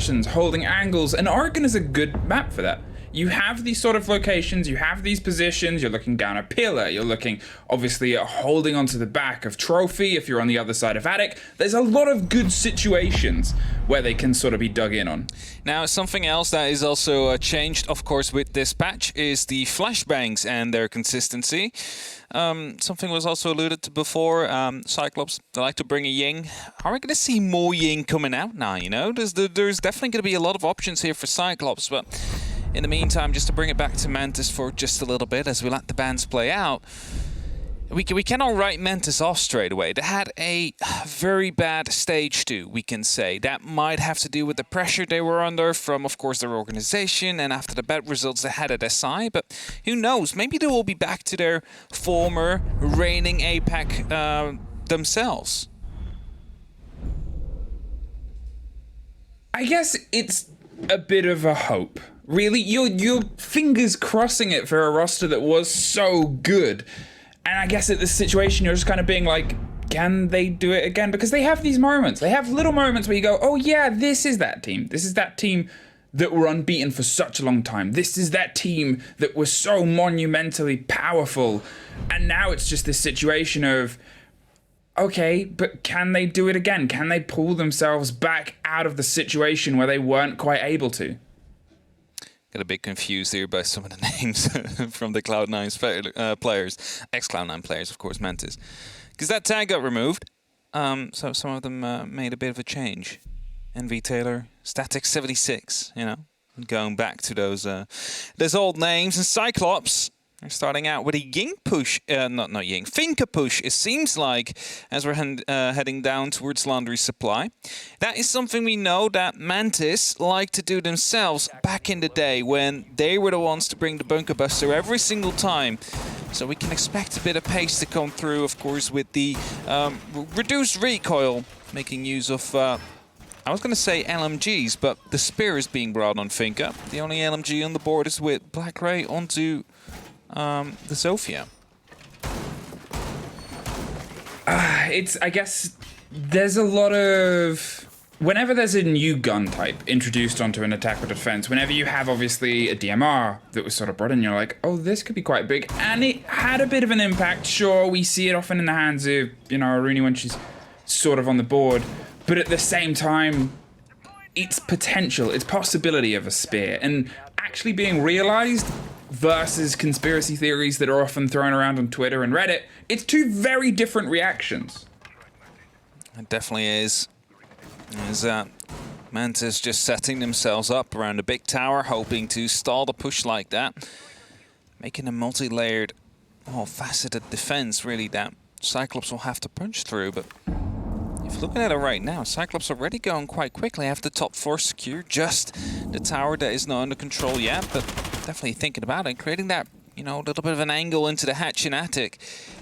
positions, holding angles, and Oregon is a good map for that. You have these sort of locations, you have these positions, you're looking down a pillar, you're looking obviously at holding onto the back of Trophy if you're on the other side of APAC. There's a lot of good situations where they can sort of be dug in on. Now, something else that is also changed, of course, with this patch is the flashbangs and their consistency. Something was also alluded to before, Cyclops, they like to bring a Ying. Are we going to see more Ying coming out now, you know? There's definitely going to be a lot of options here for Cyclops, but in the meantime, just to bring it back to Mantis for just a little bit as we let the bans play out, we cannot write Mantis off straight away. They had a very bad stage 2, we can say. That might have to do with the pressure they were under from, of course, their organization, and after the bad results they had at SI, but who knows, maybe they will be back to their former reigning APAC themselves. I guess it's a bit of a hope. Really, you're fingers crossing it for a roster that was so good. And I guess at this situation, you're just kind of being like, can they do it again? Because they have these moments. They have little moments where you go, oh yeah, this is that team. This is that team that were unbeaten for such a long time. This is that team that was so monumentally powerful. And now it's just this situation of, okay, but can they do it again? Can they pull themselves back out of the situation where they weren't quite able to? Got a bit confused here by some of the names from the Cloud9 players, ex-Cloud9 players, of course, Mantis, because that tag got removed. So some of them made a bit of a change. NV Taylor, Static 76, you know, going back to those old names. And Cyclops are starting out with a Ying push, not Ying, Finka push. It seems like as we're heading down towards Laundry Supply. That is something we know that Mantis like to do themselves back in the day when they were the ones to bring the Bunker Buster every single time. So we can expect a bit of pace to come through, of course, with the reduced recoil, making use of, I was going to say LMGs, but the Spear is being brought on Finka. The only LMG on the board is with Black Ray onto the Sophia. I guess there's a lot of, whenever there's a new gun type introduced onto an attack or defense, whenever you have obviously a DMR that was sort of brought in, you're like, oh, this could be quite big. And it had a bit of an impact. Sure, we see it often in the hands of, you know, Aruni when she's sort of on the board. But at the same time, it's potential, it's possibility of a spear. And actually being realized versus conspiracy theories that are often thrown around on Twitter and Reddit, it's two very different reactions. It definitely is. There's Mantis just setting themselves up around a big tower, hoping to stall the push like that. Making a multi-layered, faceted defense, really, that Cyclops will have to punch through. But if you're looking at it right now, Cyclops already going quite quickly. Have the top 4 secure, just the tower that is not under control yet, but definitely thinking about it, creating that, you know, little bit of an angle into the hatch in attic.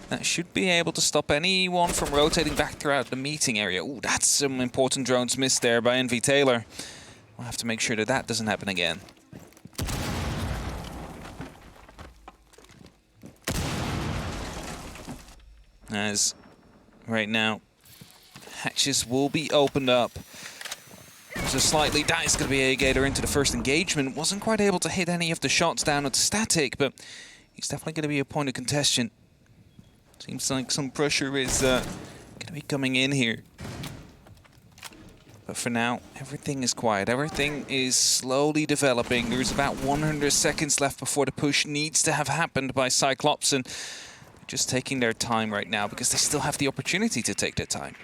That should be able to stop anyone from rotating back throughout the meeting area. Ooh, that's some important drones missed there by NV Taylor. We'll have to make sure that that doesn't happen again. As right now, hatches will be opened up. So slightly, that is going to be a Gator into the first engagement. Wasn't quite able to hit any of the shots down at Static, but he's definitely going to be a point of contention. Seems like some pressure is going to be coming in here. But for now, everything is quiet. Everything is slowly developing. There's about 100 seconds left before the push needs to have happened by Cyclops, and just taking their time right now because they still have the opportunity to take their time.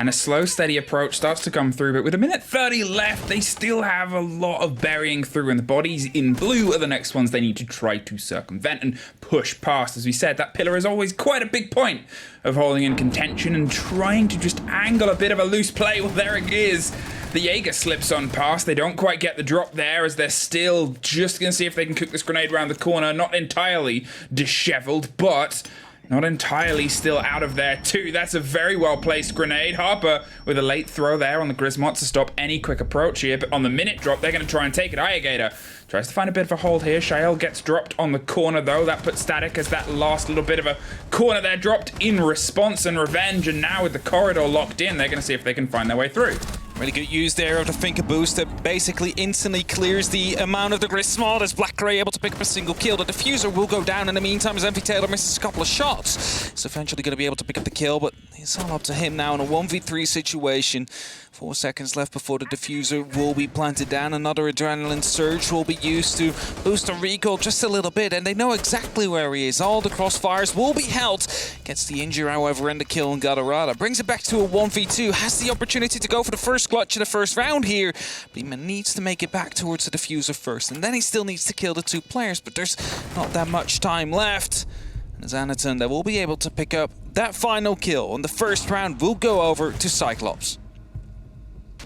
And a slow, steady approach starts to come through, but with 1:30 left, they still have a lot of burying through, and the bodies in blue are the next ones they need to try to circumvent and push past. As we said, that pillar is always quite a big point of holding in contention and trying to just angle a bit of a loose play. Well, there it is. The Jaeger slips on past. They don't quite get the drop there as they're still just going to see if they can cook this grenade around the corner. Not entirely disheveled, but not entirely still out of there too. That's a very well-placed grenade. Harper with a late throw there on the Grismot to stop any quick approach here, but on the minute drop, they're going to try and take it. Gator tries to find a bit of a hold here. Shael gets dropped on the corner though. That puts Static as that last little bit of a corner there dropped in response and revenge, and now with the corridor locked in, they're going to see if they can find their way through. Really good use there of the Finka boost that basically instantly clears the amount of the Griswold as Black Grey able to pick up a single kill. The diffuser will go down in the meantime as Envy Taylor misses a couple of shots. He's eventually going to be able to pick up the kill, but it's all up to him now in a 1v3 situation. 4 seconds left before the diffuser will be planted down. Another adrenaline surge will be used to boost the recall just a little bit, and they know exactly where he is. All the crossfires will be held. Gets the injury, however, and the kill on Gadarada. Brings it back to a 1v2. Has the opportunity to go for the first clutch in the first round here, but he needs to make it back towards the diffuser first, and then he still needs to kill the 2 players, but there's not that much time left. And as Anaton, they will be able to pick up that final kill, and the first round will go over to Cyclops.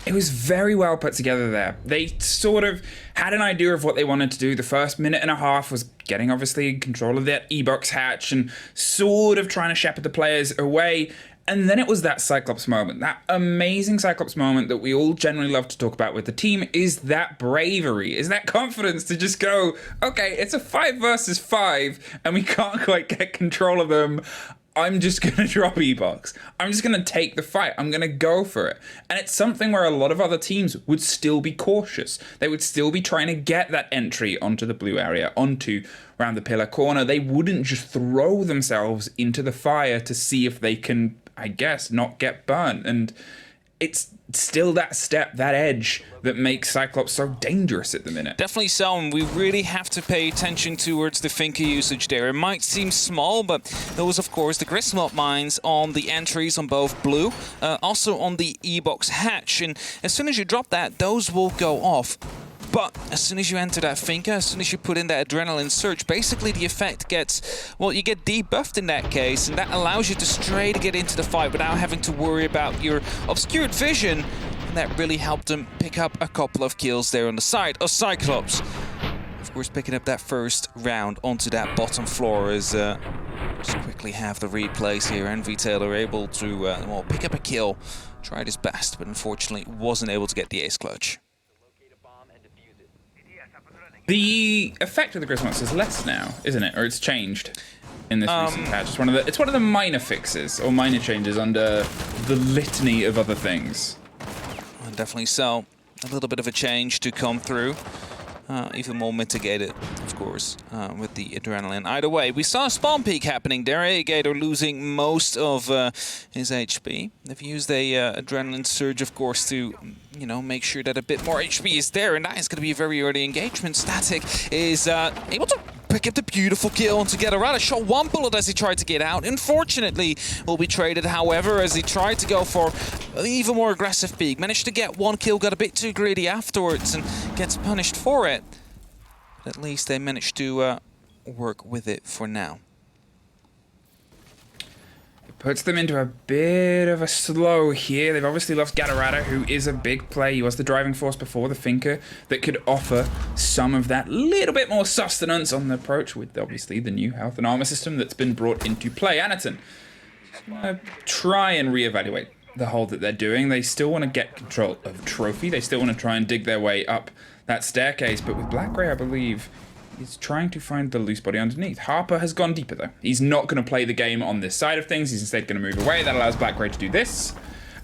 It was very well put together there. They sort of had an idea of what they wanted to do. The first minute and a half was getting, obviously, control of that E-box hatch and sort of trying to shepherd the players away. And then it was that Cyclops moment, that amazing Cyclops moment that we all generally love to talk about with the team, is that bravery, is that confidence to just go, okay, it's a 5 versus 5 and we can't quite get control of them. I'm just going to drop E-box. I'm just going to take the fight. I'm going to go for it. And it's something where a lot of other teams would still be cautious. They would still be trying to get that entry onto the blue area, onto around the pillar corner. They wouldn't just throw themselves into the fire to see if they can, I guess, not get burnt. And it's still that step, that edge, that makes Cyclops so dangerous at the minute. Definitely so, and we really have to pay attention towards the Finka usage there. It might seem small, but those, of course, the Griswold mines on the entries on both blue, also on the E-box hatch, and as soon as you drop that, those will go off. But as soon as you enter that Finka, as soon as you put in that adrenaline surge, basically the effect gets, well, you get debuffed in that case, and that allows you to straight get into the fight without having to worry about your obscured vision. And that really helped them pick up a couple of kills there on the side of Cyclops. Of course, picking up that first round onto that bottom floor is just quickly have the replays here. Envy Taylor able to well, pick up a kill, tried his best, but unfortunately wasn't able to get the ace clutch. The effect of the Griswold is less now, isn't it? Or it's changed in this recent patch. It's one of the minor fixes or minor changes under the litany of other things. Definitely so. A little bit of a change to come through. Even more mitigated, of course, with the adrenaline. Either way, we saw a spawn peak happening there. Gator losing most of his HP. They've used a adrenaline surge, of course, to, you know, make sure that a bit more HP is there, and that is going to be a very early engagement. Fnatic is able to pick up the beautiful kill onto Gadarada. Shot 1 bullet as he tried to get out. Unfortunately, will be traded, however, as he tried to go for an even more aggressive peak. Managed to get 1 kill, got a bit too greedy afterwards, and gets punished for it. But at least they managed to work with it for now. Puts them into a bit of a slow here. They've obviously lost Gadarada, who is a big play. He was the driving force before the Finka that could offer some of that little bit more sustenance on the approach with, obviously, the new health and armor system that's been brought into play. Anaton, try and reevaluate the hold that they're doing. They still want to get control of Trophy. They still want to try and dig their way up that staircase. But with Black Grey, I believe, he's trying to find the loose body underneath. Harper has gone deeper, though. He's not going to play the game on this side of things. He's instead going to move away. That allows Black Grey to do this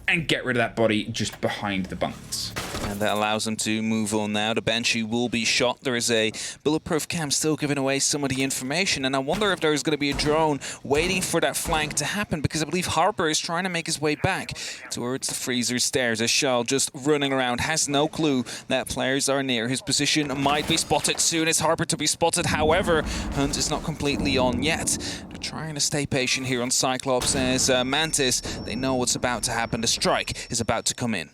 and get rid of that body just behind the bunks. And that allows them to move on now. The Banshee will be shot. There is a bulletproof cam still giving away some of the information. And I wonder if there's going to be a drone waiting for that flank to happen, because I believe Harper is trying to make his way back towards the freezer stairs. As Shell just running around, has no clue that players are near. His position might be spotted soon. It's Harper to be spotted. However, Hunt is not completely on yet. They're trying to stay patient here on Cyclops as Mantis. They know what's about to happen. The strike is about to come in.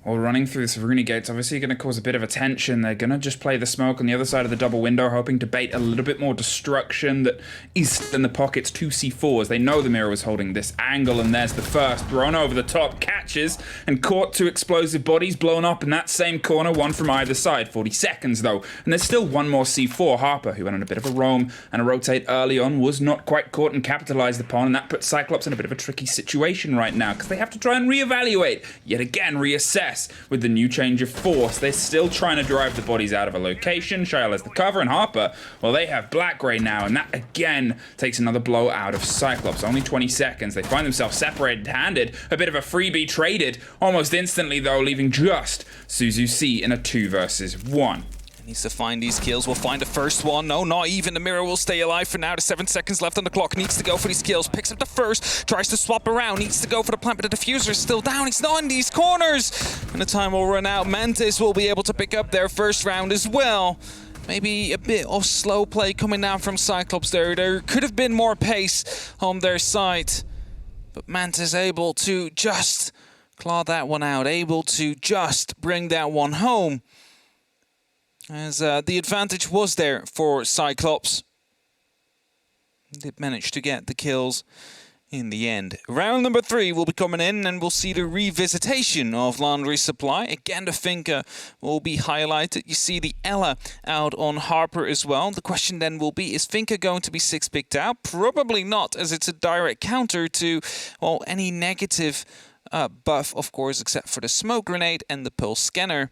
Well, running through this Rooney gate's obviously going to cause a bit of attention. They're going to just play the smoke on the other side of the double window, hoping to bait a little bit more destruction that is in the pockets. 2 C4s. They know the mirror was holding this angle, and there's the first thrown over the top, catches and caught 2 explosive bodies blown up in that same corner, 1 from either side. 40 seconds though, and there's still 1 more C4. Harper, who went on a bit of a roam and a rotate early on, was not quite caught and capitalized upon, and that puts Cyclops in a bit of a tricky situation right now, because they have to try and reevaluate, yet again reassess FPS with the new change of force. They're still trying to drive the bodies out of a location. Shyle has the cover, and Harper, well, they have Blackgray now, and that again takes another blow out of Cyclops. Only 20 seconds. They find themselves separated, handed a bit of a freebie traded almost instantly, though, leaving just Suzu C in a 2 versus 1. Needs to find these kills. We'll find the first one. No, not even. The mirror will stay alive for now. The 7 seconds left on the clock. Needs to go for these kills. Picks up the first. Tries to swap around. Needs to go for the plant, but the diffuser is still down. He's not in these corners. And the time will run out. Mantis will be able to pick up their first round as well. Maybe a bit of slow play coming down from Cyclops there. There could have been more pace on their side. But Mantis able to just claw that one out. Able to just bring that one home. As the advantage was there for Cyclops. They managed to get the kills in the end. Round number 3 will be coming in, and we'll see the revisitation of Laundry Supply. Again, the Finka will be highlighted. You see the Ella out on Harper as well. The question then will be, is Finka going to be 6-picked out? Probably not, as it's a direct counter to, well, any negative buff, of course, except for the smoke grenade and the pulse scanner.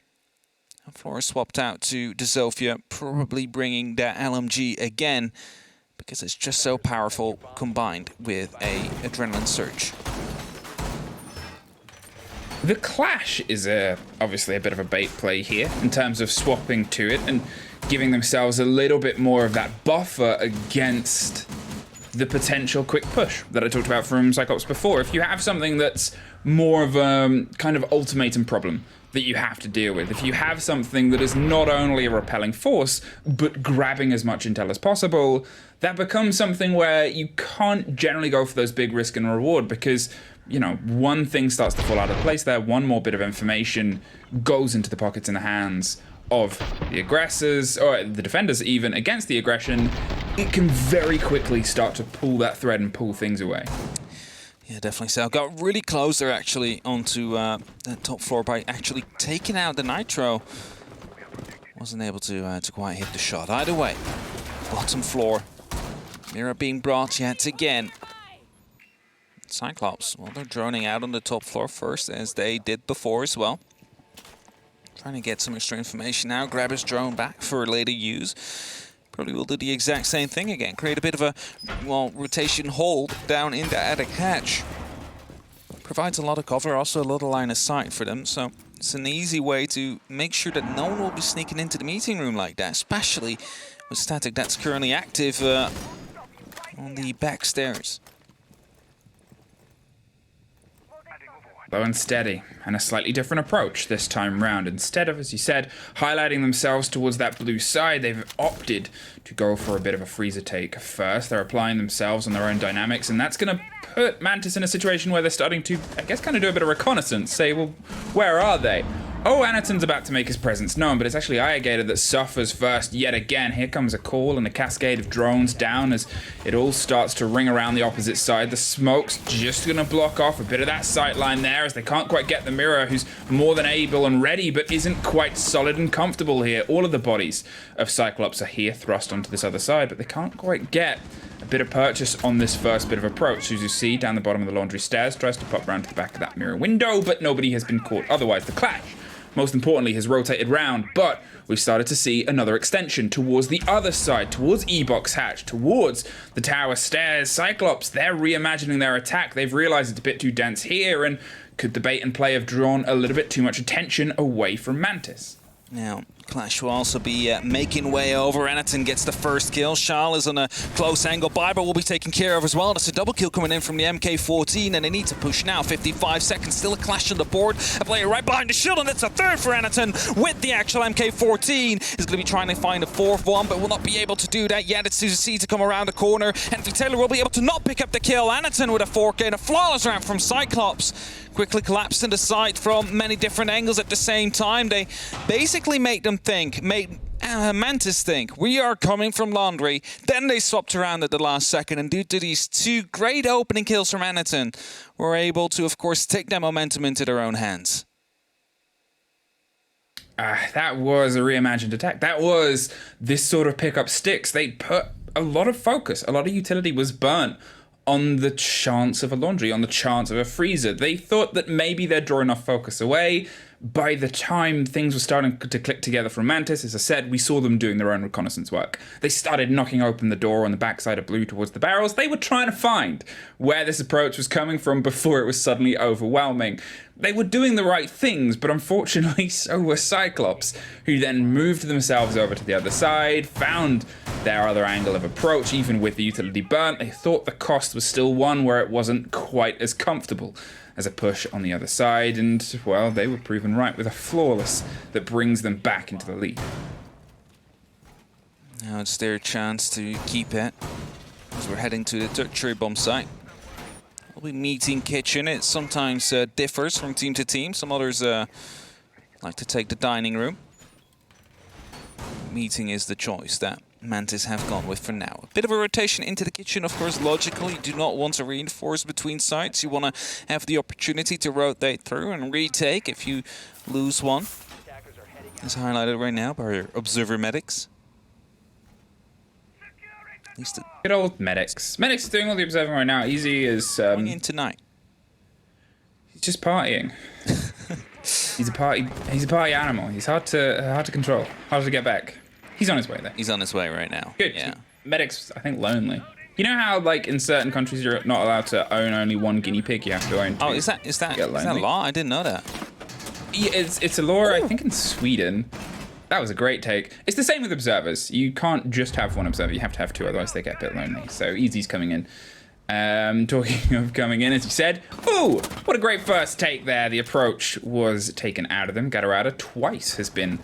Floor swapped out to Zofia, probably bringing that LMG again because it's just so powerful combined with a adrenaline surge. The Clash is obviously a bit of a bait play here in terms of swapping to it and giving themselves a little bit more of that buffer against the potential quick push that I talked about from Cyclops before. If you have something that's more of a kind of ultimatum problem that you have to deal with, if you have something that is not only a repelling force, but grabbing as much intel as possible, that becomes something where you can't generally go for those big risk and reward because, you know, one thing starts to fall out of place there, one more bit of information goes into the pockets and the hands of the aggressors, or the defenders even, against the aggression. It can very quickly start to pull that thread and pull things away. Yeah, definitely so. Got really close there, actually, onto the top floor by actually taking out the Nitro. Wasn't able to quite hit the shot. Either way, bottom floor. Mirror being brought yet again. Cyclops, well, they're droning out on the top floor first, as they did before as well. Trying to get some extra information now. Grab his drone back for later use. Probably will do the exact same thing again. Create a bit of a, well, rotation hold down in the attic hatch. Provides a lot of cover, also a little line of sight for them. So it's an easy way to make sure that no one will be sneaking into the meeting room like that, especially with Static that's currently active on the back stairs. Low and steady, and a slightly different approach this time round. Instead of, as you said, highlighting themselves towards that blue side, they've opted to go for a bit of a freezer take first. They're applying themselves on their own dynamics, and that's going to put Mantis in a situation where they're starting to, I guess, kind of do a bit of reconnaissance. Say, well, where are they? Oh, Anaton's about to make his presence known, but it's actually Iagator that suffers first yet again. Here comes a call and a cascade of drones down as it all starts to ring around the opposite side. The smoke's just going to block off a bit of that sight line there as they can't quite get the mirror, who's more than able and ready, but isn't quite solid and comfortable here. All of the bodies of Cyclops are here thrust onto this other side, but they can't quite get a bit of purchase on this first bit of approach. Suzu C down the bottom of the laundry stairs tries to pop around to the back of that mirror window, but nobody has been caught. Otherwise, the Clash, most importantly, has rotated round, but we've started to see another extension towards the other side, towards E-Box Hatch, towards the tower stairs. Cyclops, they're reimagining their attack. They've realized it's a bit too dense here, and could the bait and play have drawn a little bit too much attention away from Mantis? Now, Clash will also be making way over. Anaton gets the first kill. Shal is on a close angle. Biber will be taken care of as well. That's a double kill coming in from the MK14, and they need to push now. 55 seconds, still a Clash on the board. A player right behind the shield, and that's a third for Anaton with the actual MK14. He's going to be trying to find a fourth one, but will not be able to do that yet. It's Suzu C to come around the corner, and Taylor will be able to not pick up the kill. Anaton with a 4K and a flawless round from Cyclops. Quickly collapsed into sight from many different angles at the same time. They basically made them think, made Mantis think, we are coming from Laundry. Then they swapped around at the last second, and due to these two great opening kills from Anaton, were able to, of course, take that momentum into their own hands. That was a reimagined attack. That was this sort of pick up sticks. They put a lot of focus, a lot of utility was burnt on the chance of a laundry, on the chance of a freezer. They thought that maybe they'd draw enough focus away, by the time things were starting to click together from Mantis, as I said, we saw them doing their own reconnaissance work. They started knocking open the door on the backside of Blue towards the barrels. They were trying to find where this approach was coming from before it was suddenly overwhelming. They were doing the right things, but unfortunately so were Cyclops, who then moved themselves over to the other side, found their other angle of approach. Even with the utility burnt, they thought the cost was still one where it wasn't quite as comfortable as a push on the other side, and, well, they were proven right with a flawless that brings them back into the lead. Now it's their chance to keep it, as we're heading to the cherry bomb site. We'll be meeting kitchen. It sometimes differs from team to team. Some others like to take the dining room. Meeting is the choice that Mantis have gone with for now. A bit of a rotation into the kitchen, of course, logically. You do not want to reinforce between sites. You want to have the opportunity to rotate through and retake if you lose one. As highlighted right now by our observer medics. At least good old medics. Medics is doing all the observing right now. Easy is going in tonight. He's just partying. He's a party animal. He's hard to control. Hard to get back. He's on his way there. He's on his way right now. Good. Yeah. Medics, I think, lonely. You know how, like, in certain countries you're not allowed to own only one guinea pig. You have to own two. Oh, is that law? I didn't know that. Yeah, it's a law. I think in Sweden. That was a great take. It's the same with observers. You can't just have one observer. You have to have two, otherwise they get a bit lonely. So Easy's coming in. Talking of coming in, as you said. Ooh, what a great first take there. The approach was taken out of them. Gatorada twice has been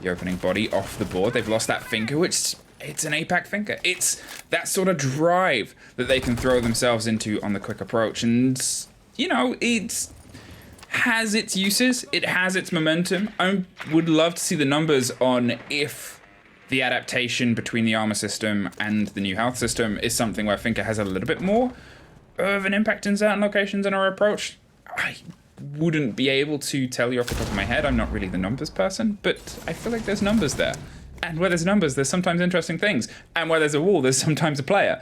the opening body off the board. They've lost that finger, which it's an APAC finger. It's that sort of drive that they can throw themselves into on the quick approach. And, you know, it has its uses. It has its momentum. I would love to see the numbers on if the adaptation between the armor system and the new health system is something where Finker has a little bit more of an impact in certain locations in our approach. I wouldn't be able to tell you off the top of my head. I'm not really the numbers person, but I feel like there's numbers there. And where there's numbers, there's sometimes interesting things. And where there's a wall, there's sometimes a player.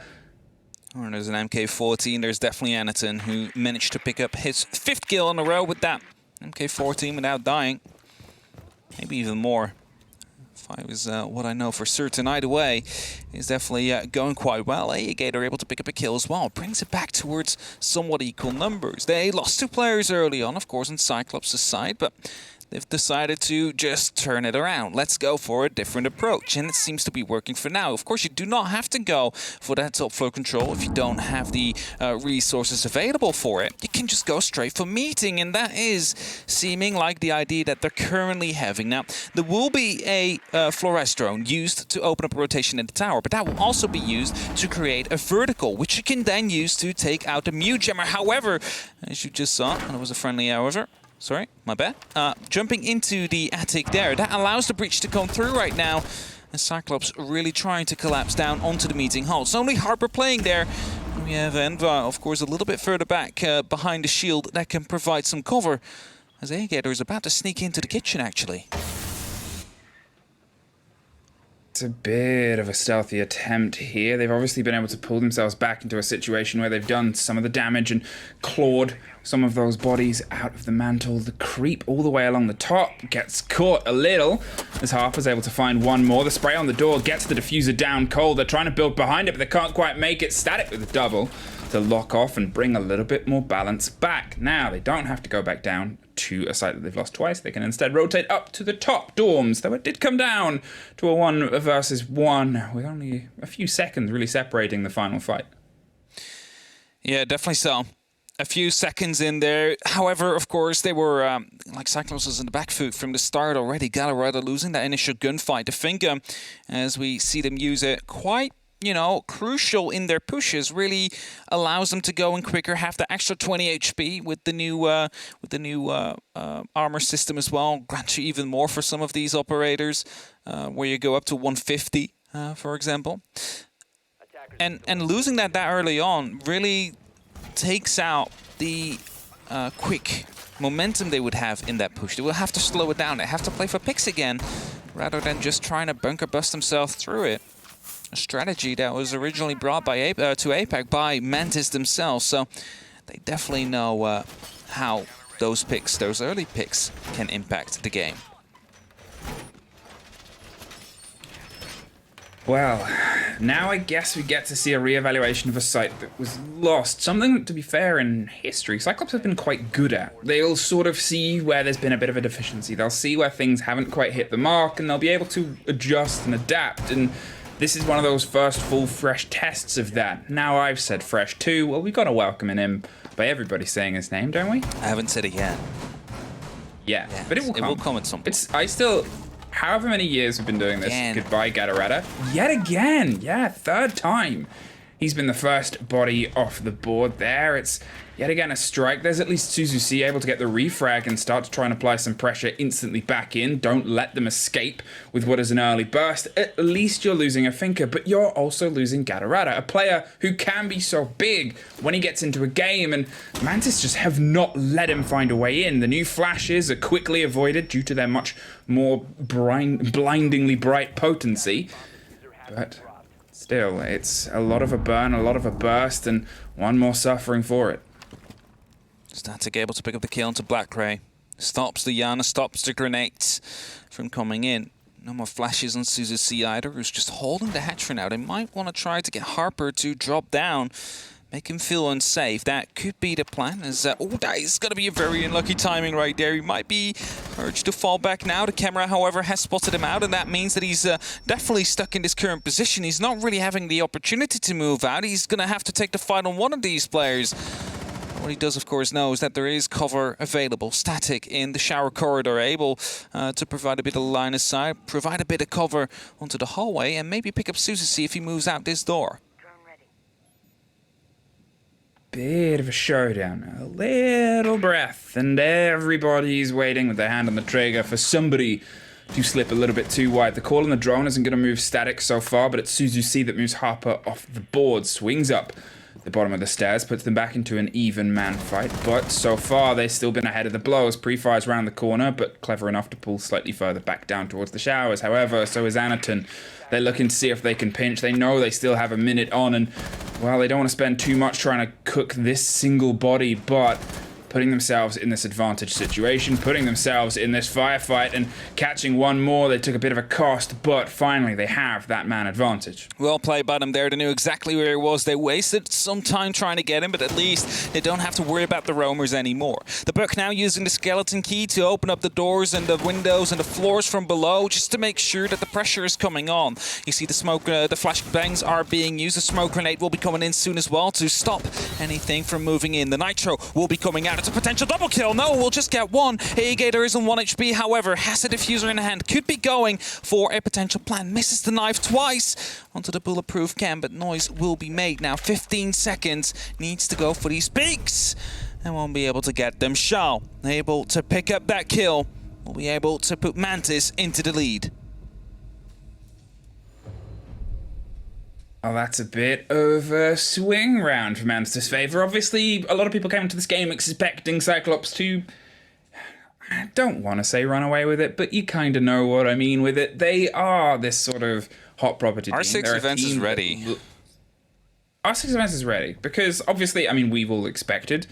Oh, there's an MK14. There's definitely Anaton, who managed to pick up his 5th kill in a row with that MK14 without dying. Maybe even more. 5 is what I know for certain. Either way, is definitely going quite well. AEG are able to pick up a kill as well. Brings it back towards somewhat equal numbers. They lost 2 players early on, of course, on Cyclops' side, but they've decided to just turn it around. Let's go for a different approach, and it seems to be working for now. Of course, you do not have to go for that top flow control if you don't have the resources available for it. You can just go straight for meeting, and that is seeming like the idea that they're currently having. Now, there will be a fluoresce drone used to open up a rotation in the tower, but that will also be used to create a vertical, which you can then use to take out the mute jammer. However, as you just saw, and it was a friendly, however, sorry, my bad. Jumping into the attic there, that allows the breach to come through right now. And Cyclops really trying to collapse down onto the meeting hall. It's only Harper playing there. We have Enva, of course, a little bit further back behind the shield that can provide some cover. As Aegator is about to sneak into the kitchen, actually. It's a bit of a stealthy attempt here. They've obviously been able to pull themselves back into a situation where they've done some of the damage and clawed some of those bodies out of the mantle. The creep all the way along the top gets caught a little as Harper's able to find one more. The spray on the door gets the diffuser down cold. They're trying to build behind it, but they can't quite make it. Static with a double to lock off and bring a little bit more balance back. Now, they don't have to go back down to a site that they've lost twice. They can instead rotate up to the top dorms, though it did come down to a 1 versus 1 with only a few seconds really separating the final fight. Yeah, definitely so. A few seconds in there. However, of course, they were, like Cyclops was in the back foot from the start already. Galarada losing that initial gunfight. The finger, as we see them use it quite, you know, crucial in their pushes, really allows them to go in quicker, have the extra 20 HP with the new armor system as well. Grants you even more for some of these operators, where you go up to 150, for example. And losing that early on really takes out the quick momentum they would have in that push. They will have to slow it down. They have to play for picks again, rather than just trying to bunker bust themselves through it. A strategy that was originally brought by to APAC by Mantis themselves, so they definitely know how those picks, those early picks, can impact the game. Well, now I guess we get to see a reevaluation of a site that was lost. Something, to be fair, in history, Cyclops have been quite good at. They'll sort of see where there's been a bit of a deficiency. They'll see where things haven't quite hit the mark, and they'll be able to adjust and adapt. And this is one of those first full, fresh tests of that. Now I've said fresh too. Well, we've got to welcome him by everybody saying his name, don't we? I haven't said it yet. Yeah, but it will come. It will come at some point. However many years we've been doing this, goodbye Gatoretta. Yet again, yeah, third time. He's been the first body off the board there. It's yet again a strike. There's at least Suzuki able to get the refrag and start to try and apply some pressure instantly back in. Don't let them escape with what is an early burst. At least you're losing a thinker, but you're also losing Gatoretta, a player who can be so big when he gets into a game, and Mantis just have not let him find a way in. The new flashes are quickly avoided due to their much more blindingly bright potency, but still, it's a lot of a burn, a lot of a burst, and one more suffering for it. Fnatic able to pick up the kill into Blackray. Stops the Yana, stops the grenades from coming in. No more flashes on Suzuki either, who's just holding the hatch for now. They might want to try to get Harper to drop down, make him feel unsafe. That could be the plan. As that is going to be a very unlucky timing right there. He might be urged to fall back now. The camera, however, has spotted him out, and that means that he's definitely stuck in this current position. He's not really having the opportunity to move out. He's going to have to take the fight on one of these players. What he does, of course, know is that there is cover available. Fnatic in the shower corridor, able to provide a bit of line of sight, provide a bit of cover onto the hallway, and maybe pick up Suzuki if he moves out this door. Bit of a showdown, a little breath, and everybody's waiting with their hand on the trigger for somebody to slip a little bit too wide. The call on the drone isn't going to move Static so far, but it's Suzuki that moves Harper off the board, swings up the bottom of the stairs, puts them back into an even man fight, but so far they've still been ahead of the blows. Pre-fires round the corner, but clever enough to pull slightly further back down towards the showers. However, so is Anaton. They're looking to see if they can pinch. They know they still have a minute on, and, well, they don't want to spend too much trying to cook this single body, but putting themselves in this advantage situation, putting themselves in this firefight, and catching one more. They took a bit of a cost, but finally they have that man advantage. Well played by them there. They knew exactly where he was. They wasted some time trying to get him, but at least they don't have to worry about the roamers anymore. The Buck now using the skeleton key to open up the doors and the windows and the floors from below, just to make sure that the pressure is coming on. You see the smoke, the flashbangs are being used. The smoke grenade will be coming in soon as well to stop anything from moving in. The nitro will be coming out. It's a potential double kill. No, we'll just get one. Gator is on 1 HP, however, has a diffuser in hand. Could be going for a potential plan. Misses the knife twice onto the bulletproof cam, but noise will be made now. 15 seconds. Needs to go for these peaks and won't be able to get them. Shao able to pick up that kill. Will be able to put Mantis into the lead. Oh, that's a bit of a swing round for Mantis' favour. Obviously, a lot of people came into this game expecting Cyclops to, I don't want to say run away with it, but you kind of know what I mean with it. They are this sort of hot property team. R6 Events is ready. R6 Events is ready, because obviously, I mean, we've all expected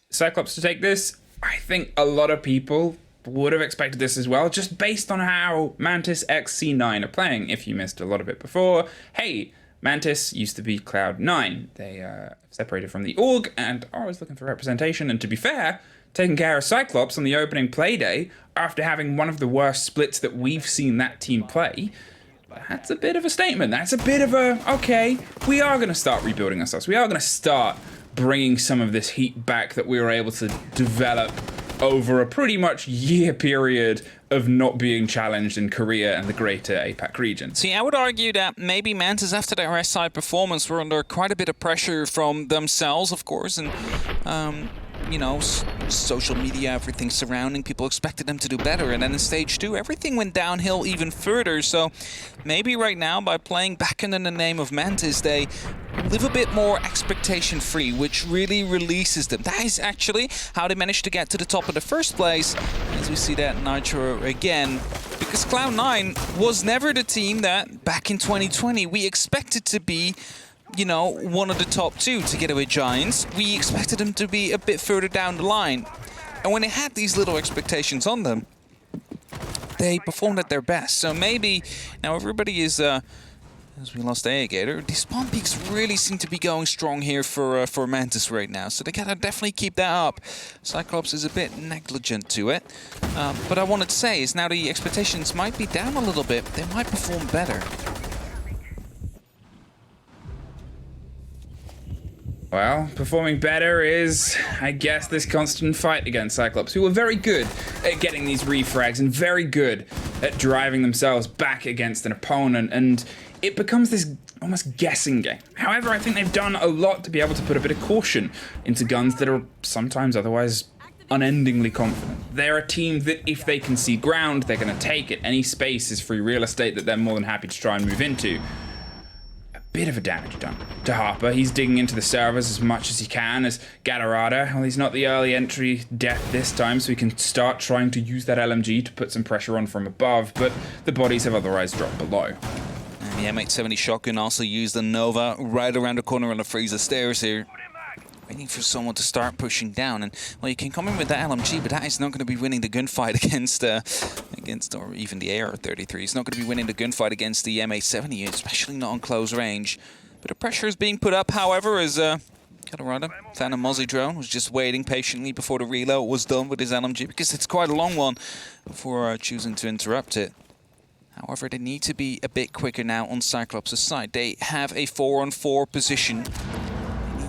Cyclops to take this. I think a lot of people would have expected this as well, just based on how Mantis x C9 are playing. If you missed a lot of it before, hey, Mantis used to be Cloud9. They separated from the org and are always looking for representation, and to be fair, taking care of Cyclops on the opening play day after having one of the worst splits that we've seen that team play, that's a bit of a statement. That's a bit of a, okay, we are going to start rebuilding ourselves. We are going to start bringing some of this heat back that we were able to develop over a pretty much year period of not being challenged in Korea and the greater APAC region. See, I would argue that maybe Mantis, after their SI performance, were under quite a bit of pressure from themselves, of course, and you know, social media, everything surrounding, people expected them to do better, and then in stage 2, everything went downhill even further. So maybe right now, by playing back under the name of Mantis, they live a bit more expectation-free, which really releases them. That is actually how they managed to get to the top in the first place, as we see that Nitro again. Because Cloud9 was never the team that, back in 2020, we expected to be, you know, one of the top 2 to get away Giants. We expected them to be a bit further down the line. And when they had these little expectations on them, they performed at their best. So maybe now everybody is, as we lost Gator, the spawn peaks really seem to be going strong here for Mantis right now. So they gotta definitely keep that up. Cyclops is a bit negligent to it. But I wanted to say is now the expectations might be down a little bit. They might perform better. Well, performing better is, I guess, this constant fight against Cyclops, who were very good at getting these refrags and very good at driving themselves back against an opponent, and it becomes this almost guessing game. However, I think they've done a lot to be able to put a bit of caution into guns that are sometimes otherwise unendingly confident. They're a team that if they can see ground, they're going to take it. Any space is free real estate that they're more than happy to try and move into. Bit of a damage done to Harper. He's digging into the servers as much as he can. As Gatorada, well, he's not the early entry death this time, so he can start trying to use that LMG to put some pressure on from above, but the bodies have otherwise dropped below. And the M870 shotgun also used the Nova right around the corner on the freezer stairs here. Waiting for someone to start pushing down, and well, you can come in with that LMG, but that is not going to be winning the gunfight against, or even the AR-33. It's not going to be winning the gunfight against the M870, especially not on close range. But the pressure is being put up, however, as Colorado found a Mozzie drone, was just waiting patiently before the reload was done with his LMG, because it's quite a long one before choosing to interrupt it. However, they need to be a bit quicker now on Cyclops' side. They have a 4-on-4 position.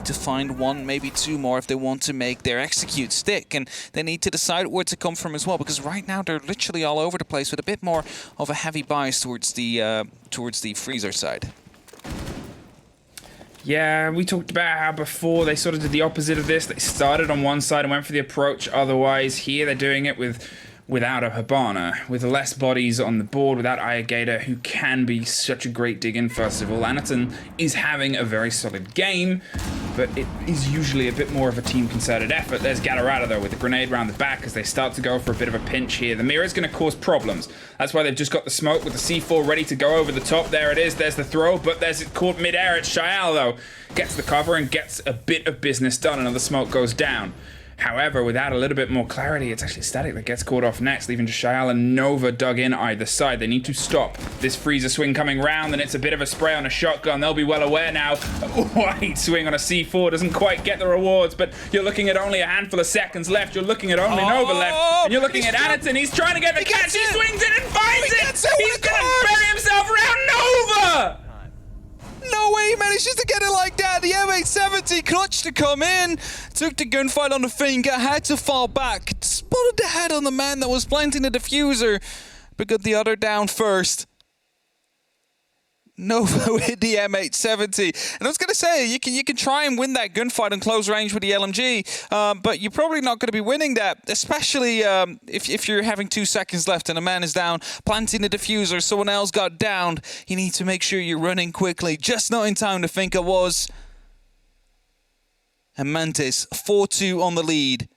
To find one, maybe two more if they want to make their execute stick, and they need to decide where to come from as well, because right now they're literally all over the place with a bit more of a heavy bias towards the freezer side. Yeah, we talked about how before they sort of did the opposite of this. They started on one side and went for the approach. Otherwise, here they're doing it without a Hibana, with less bodies on the board, without Gator, who can be such a great dig-in, first of all. Anderton is having a very solid game, but it is usually a bit more of a team-concerted effort. There's Gatorada, though, with the grenade round the back as they start to go for a bit of a pinch here. The mirror is going to cause problems. That's why they've just got the smoke with the C4 ready to go over the top. There it is. There's the throw, but there's it caught mid-air. It's Shael, though. Gets the cover and gets a bit of business done. Another smoke goes down. However, without a little bit more clarity, it's actually Static that gets caught off next, leaving Shael and Nova dug in either side. They need to stop this freezer swing coming round, and it's a bit of a spray on a shotgun. They'll be well aware now. A wide swing on a C4 doesn't quite get the rewards, but you're looking at only a handful of seconds left. You're looking at only Nova left, and you're looking at Anderton. He's trying to get the catch. He swings it and finds it. He's going to bury himself around Nova. No way he manages to get it like that. The M870 clutch to come in, took the gunfight on the finger, had to fall back, spotted the head on the man that was planting the diffuser, but got the other down first. Nova with the M870. And I was going to say, you can try and win that gunfight on close range with the LMG, but you're probably not going to be winning that, especially if you're having 2 seconds left and a man is down, planting the diffuser, someone else got downed. You need to make sure you're running quickly, just not in time to think it was. And Mantis, 4-2 on the lead.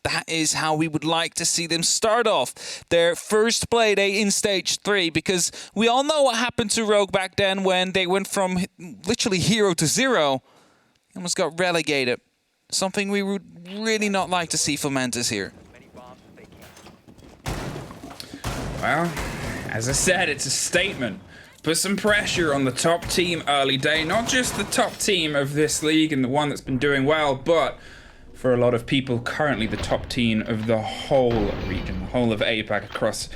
That is how we would like to see them start off their first play day in Stage 3, because we all know what happened to Rogue back then when they went from literally 0 to 0. Almost got relegated. Something we would really not like to see for Mantis here. Well, as I said, it's a statement. Put some pressure on the top team early day. Not just the top team of this league and the one that's been doing well, but for a lot of people, currently the top team of the whole region, the whole of APAC across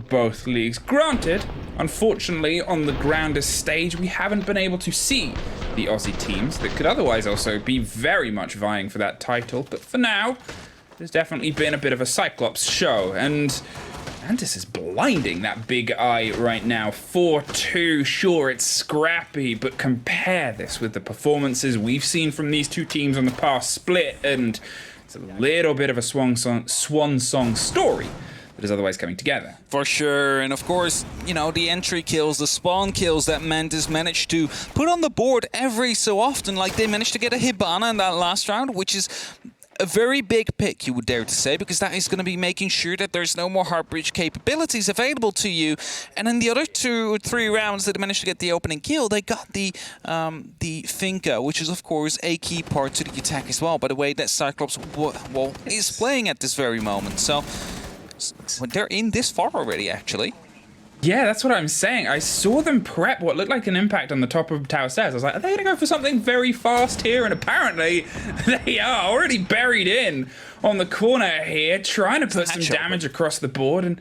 both leagues. Granted, unfortunately, on the grandest stage, we haven't been able to see the Aussie teams that could otherwise also be very much vying for that title. But for now, there's definitely been a bit of a Cyclops show, and Mantis is blinding that big eye right now. 4-2, sure, it's scrappy, but compare this with the performances we've seen from these two teams on the past split, and it's a little bit of a swan song story that is otherwise coming together. For sure, and of course, you know, the entry kills, the spawn kills that Mantis managed to put on the board every so often, like they managed to get a Hibana in that last round, which is A very big pick, you would dare to say, because that is going to be making sure that there's no more heart breach capabilities available to you. And in the other 2 or 3 rounds that they managed to get the opening kill, they got the Finka, which is of course a key part to the attack as well, by the way that Cyclops is playing at this very moment. So they're in this far already, actually. Yeah, that's what I'm saying. I saw them prep what looked like an impact on the top of tower stairs. I was like, are they going to go for something very fast here? And apparently they are already buried in on the corner here, trying to put some damage across the board. And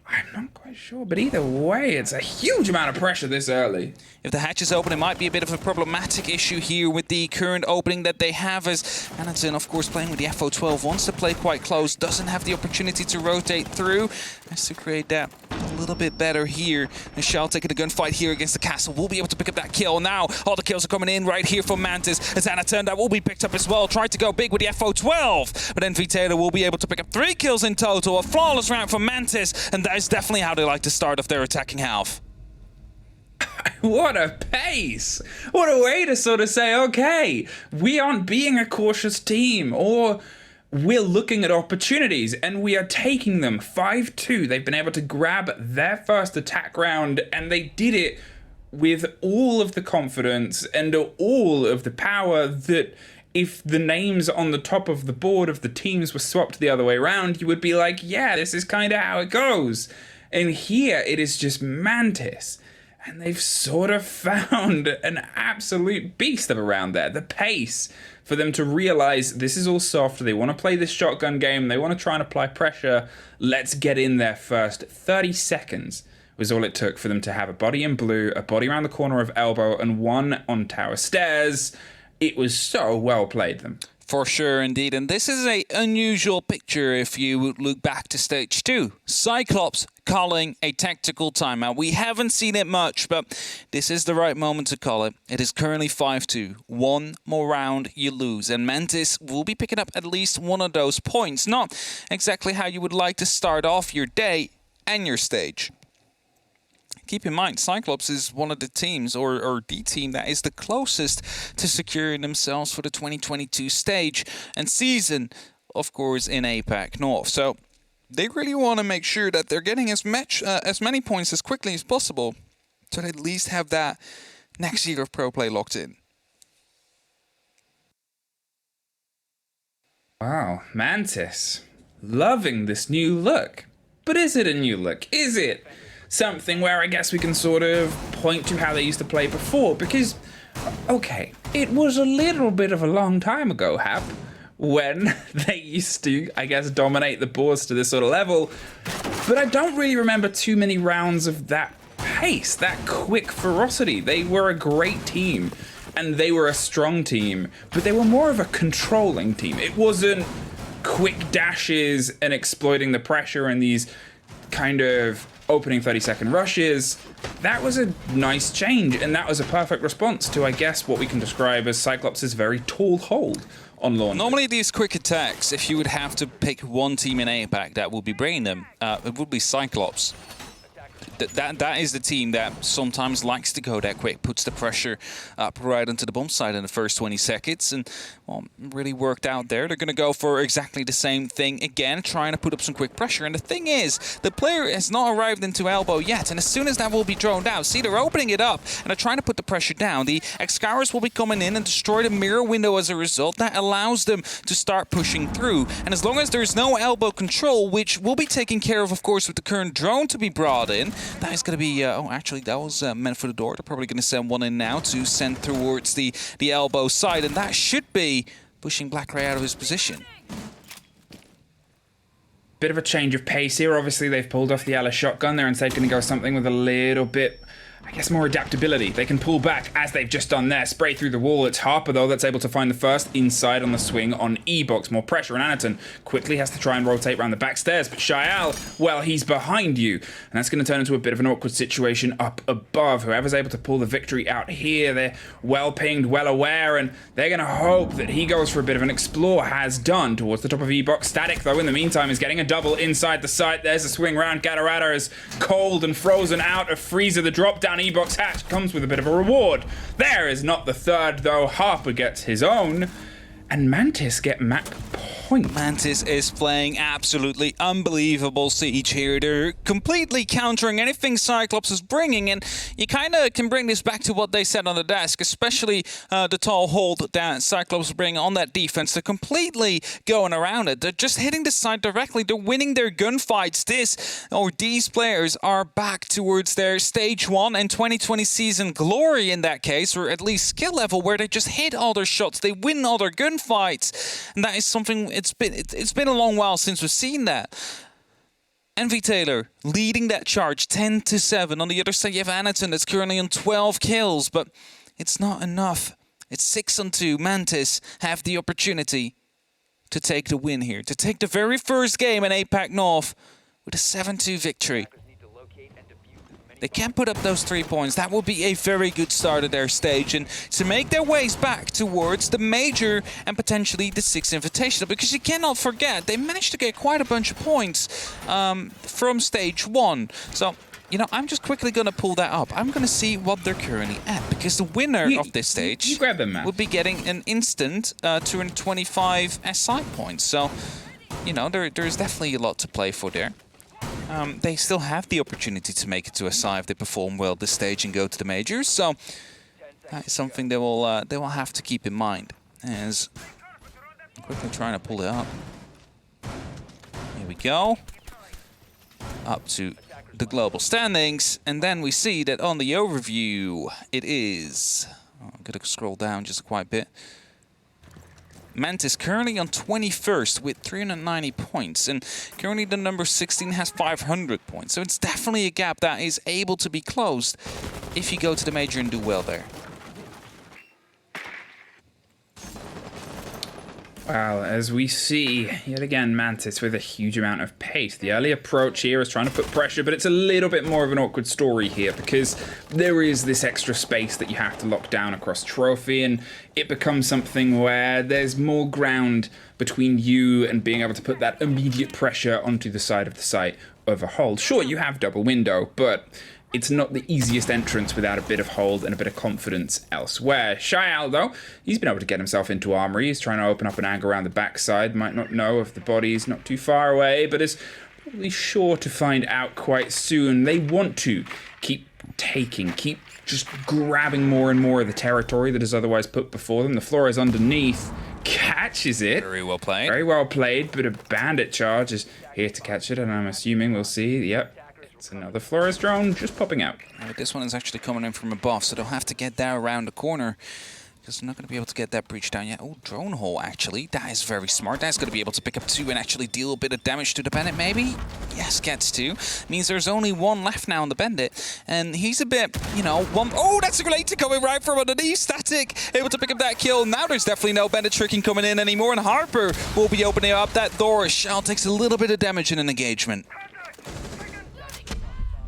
I'm not quite sure, but either way, it's a huge amount of pressure this early. If the hatch is open, it might be a bit of a problematic issue here with the current opening that they have, as Anaton, of course, playing with the FO12, wants to play quite close, doesn't have the opportunity to rotate through, has to create that a little bit better here. Michelle taking a gunfight here against the castle, will be able to pick up that kill. Now, all the kills are coming in right here from Mantis, as Anaton, that will be picked up as well, tried to go big with the FO12, but NV Taylor will be able to pick up 3 kills in total, a flawless round from Mantis, and that is definitely how they like to start off their attacking half. What a pace! What a way to sort of say, okay, we aren't being a cautious team, or we're looking at opportunities and we are taking them. 5-2, they've been able to grab their first attack round, and they did it with all of the confidence and all of the power that if the names on the top of the board of the teams were swapped the other way around, you would be like, yeah, this is kind of how it goes. And here it is just Mantis. And they've sort of found an absolute beast of a round there. The pace for them to realize this is all soft. They want to play this shotgun game. They want to try and apply pressure. Let's get in there first. 30 seconds was all it took for them to have a body in blue, a body around the corner of elbow, and one on tower stairs. It was so well played them. For sure, indeed. And this is an unusual picture if you look back to stage 2. Cyclops calling a tactical timeout. We haven't seen it much, but this is the right moment to call it. It is currently 5-2. One more round, you lose. And Mantis will be picking up at least one of those points. Not exactly how you would like to start off your day and your stage. Keep in mind, Cyclops is one of the teams, or the team that is the closest to securing themselves for the 2022 stage and season, of course, in APAC North. So they really want to make sure that they're getting as many points as quickly as possible to at least have that next year of pro play locked in. Wow, Mantis, loving this new look. But is it a new look? Is it something where I guess we can sort of point to how they used to play before? Because, okay, it was a little bit of a long time ago, Hap, when they used to, I guess, dominate the boards to this sort of level. But I don't really remember too many rounds of that pace, that quick ferocity. They were a great team, and they were a strong team, but they were more of a controlling team. It wasn't quick dashes and exploiting the pressure and these kind of opening 30-second rushes. That was a nice change, and that was a perfect response to, I guess, what we can describe as Cyclops' very tall hold on launch. Normally these quick attacks, if you would have to pick one team in APAC that would be bringing them, it would be Cyclops. That is the team that sometimes likes to go that quick, puts the pressure up right onto the bomb site in the first 20 seconds, and well, really worked out there. They're going to go for exactly the same thing again, trying to put up some quick pressure. And the thing is, the player has not arrived into elbow yet, and as soon as that will be droned out, see, they're opening it up, and they're trying to put the pressure down. The Excaliburs will be coming in and destroy the mirror window as a result. That allows them to start pushing through, and as long as there's no elbow control, which will be taken care of course, with the current drone to be brought in, that is going to be, oh, actually, that was meant for the door. They're probably going to send one in now to send towards the elbow side, and that should be pushing Blackray out of his position. Bit of a change of pace here. Obviously, they've pulled off the Alice shotgun. They're instead going to go something with a little bit, I guess, more adaptability. They can pull back, as they've just done there, spray through the wall. It's Harper, though, that's able to find the first inside on the swing on E-Box. More pressure, and Anaton quickly has to try and rotate around the back stairs, but Shael, well, he's behind you. And that's going to turn into a bit of an awkward situation up above. Whoever's able to pull the victory out here, they're well pinged, well aware, and they're going to hope that he goes for a bit of an explore, has done, towards the top of E-Box. Static, though, in the meantime, is getting a double inside the site. There's a swing round. Gatarada is cold and frozen out of Freezer. The drop down E-Box hatch comes with a bit of a reward. There is not the third, though. Harper gets his own. and Mantis get map point. Mantis is playing absolutely unbelievable Siege here. They're completely countering anything Cyclops is bringing, and you kind of can bring this back to what they said on the desk, especially the tall hold that Cyclops bring on that defense. They're completely going around it. They're just hitting the side directly. They're winning their gunfights. These players are back towards their stage 1 and 2020 season glory in that case, or at least skill level, where they just hit all their shots. They win all their gunfights, and that is something. It's been a long while since we've seen that. Envy Taylor leading that charge 10-7. On the other side, you have Anaton that's currently on 12 kills, but it's not enough. It's 6-2. Mantis have the opportunity to take the win here, to take the very first game in APAC North with a 7-2 victory. They can put up those 3 points. That will be a very good start of their stage, and to make their ways back towards the major and potentially the 6th Invitational, because you cannot forget, they managed to get quite a bunch of points from stage 1. So, you know, I'm just quickly going to pull that up. I'm going to see what they're currently at, because the winner of this stage would be getting an instant 225 SI points. So, you know, there's definitely a lot to play for there. They still have the opportunity to make it to SI if they perform well this stage and go to the majors. So that is something they will have to keep in mind. As I'm quickly trying to pull it up. Here we go. Up to the global standings, and then we see that on the overview it is. I'm gonna scroll down just quite a bit. Mantis currently on 21st with 390 points, and currently the number 16 has 500 points. So it's definitely a gap that is able to be closed if you go to the major and do well there. Well, as we see, yet again, Mantis with a huge amount of pace. The early approach here is trying to put pressure, but it's a little bit more of an awkward story here because there is this extra space that you have to lock down across Trophy, and it becomes something where there's more ground between you and being able to put that immediate pressure onto the side of the site over hold. Sure, you have double window, but it's not the easiest entrance without a bit of hold and a bit of confidence elsewhere. Shael, though, he's been able to get himself into Armory. He's trying to open up an angle around the backside. Might not know if the body's not too far away, but is probably sure to find out quite soon. They want to keep taking, keep just grabbing more and more of the territory that is otherwise put before them. The floor is underneath. Catches it. Very well played. Very well played, but a bandit charge is here to catch it, and I'm assuming we'll see. Yep. It's another Flores drone just popping out. This one is actually coming in from above, so they'll have to get that around the corner, because they're not going to be able to get that breach down yet. Oh, drone hole, actually. That is very smart. That's going to be able to pick up 2 and actually deal a bit of damage to the bandit, maybe? Yes, gets 2. Means there's only 1 left now on the bandit, and he's a bit, you know, one... Oh, that's a grenade coming right from underneath. Fnatic able to pick up that kill. Now there's definitely no bandit tricking coming in anymore, and Harper will be opening up that door. Shell takes a little bit of damage in an engagement.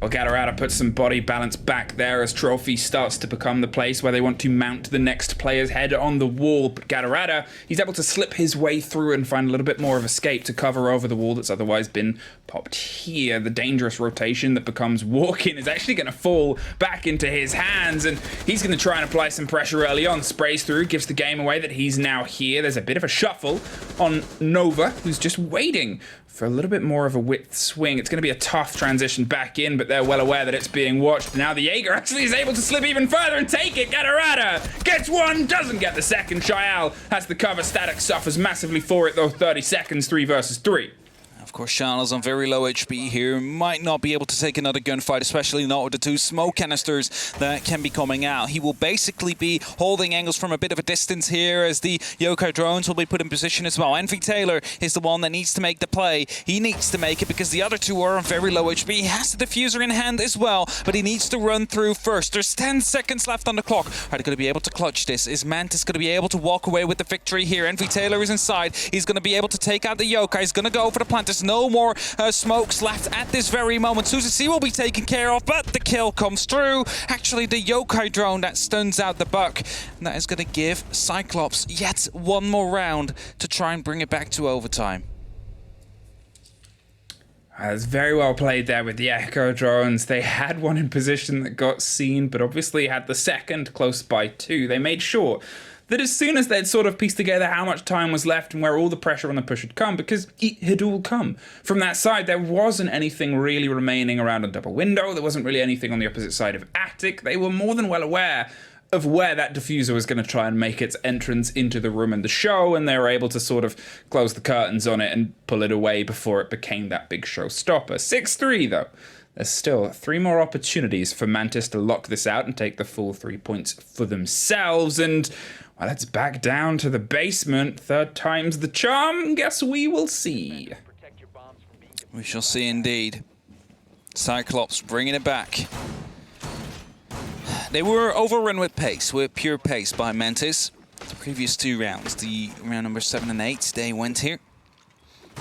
Well, Gatorada puts some body balance back there as Trophy starts to become the place where they want to mount the next player's head on the wall. But Gatorada, he's able to slip his way through and find a little bit more of escape to cover over the wall that's otherwise been popped here. The dangerous rotation that becomes walking is actually going to fall back into his hands, and he's going to try and apply some pressure early on. Sprays through, gives the game away that he's now here. There's a bit of a shuffle on Nova, who's just waiting for a little bit more of a width swing. It's going to be a tough transition back in, but they're well aware that it's being watched. Now the Jaeger actually is able to slip even further and take it. Gatorada gets 1, doesn't get the second. Shael has the cover. Static suffers massively for it, though. 30 seconds, 3 versus 3. Of course, Charles on very low HP here. Might not be able to take another gunfight, especially not with the 2 smoke canisters that can be coming out. He will basically be holding angles from a bit of a distance here as the Yokai drones will be put in position as well. Envy Taylor is the one that needs to make the play. He needs to make it because the other 2 are on very low HP. He has the diffuser in hand as well, but he needs to run through first. There's 10 seconds left on the clock. Are they going to be able to clutch this? Is Mantis going to be able to walk away with the victory here? Envy Taylor is inside. He's going to be able to take out the Yokai. He's going to go for the plant. There's no more smokes left at this very moment. Suzy C will be taken care of, but the kill comes through. Actually, the Yokai drone that stuns out the buck. And that is going to give Cyclops yet 1 more round to try and bring it back to overtime. That's very well played there with the Echo drones. They had 1 in position that got seen, but obviously had the second close by too. They made sure that as soon as they'd sort of pieced together how much time was left and where all the pressure on the push had come, because it had all come from that side, there wasn't anything really remaining around on double window, there wasn't really anything on the opposite side of Attic. They were more than well aware of where that diffuser was going to try and make its entrance into the room and the show, and they were able to sort of close the curtains on it and pull it away before it became that big showstopper. 6-3 though. There's still 3 more opportunities for Mantis to lock this out and take the full 3 points for themselves, and well, let's back down to the basement. 3rd time's the charm. Guess we will see. We shall see indeed. Cyclops bringing it back. They were overrun with pace, with pure pace by Mantis. The previous 2 rounds, the round number 7 and 8, they went here.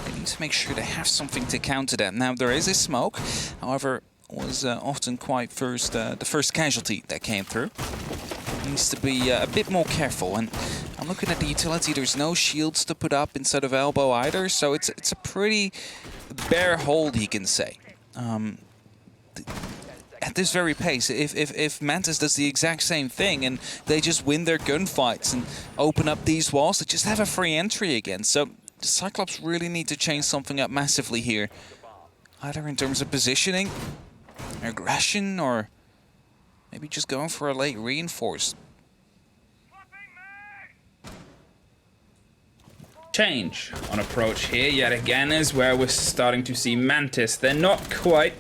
They need to make sure they have something to counter that. Now there is a smoke, however, was often quite the first casualty that came through. Needs to be a bit more careful. And I'm looking at the utility. There's no shields to put up instead of elbow either, so it's a pretty bare hold, he can say. At this very pace, if Mantis does the exact same thing and they just win their gunfights and open up these walls, they just have a free entry again. So the Cyclops really need to change something up massively here, either in terms of positioning, aggression, or maybe just going for a late reinforce. Change on approach here yet again is where we're starting to see Mantis. They're not quite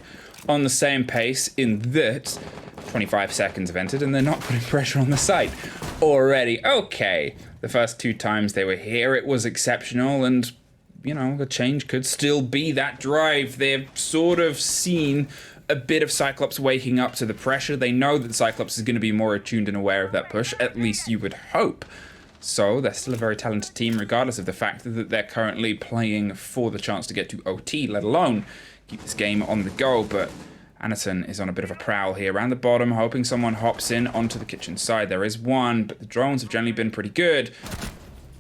on the same pace in that 25 seconds have entered and they're not putting pressure on the site already. Okay, the first 2 times they were here it was exceptional, and you know, the change could still be that drive. They've sort of seen a bit of Cyclops waking up to the pressure. They know that Cyclops is going to be more attuned and aware of that push, at least you would hope. So they're still a very talented team regardless of the fact that they're currently playing for the chance to get to OT, let alone keep this game on the go. But Anderson is on a bit of a prowl here around the bottom, hoping someone hops in onto the kitchen side. There is one, but the drones have generally been pretty good.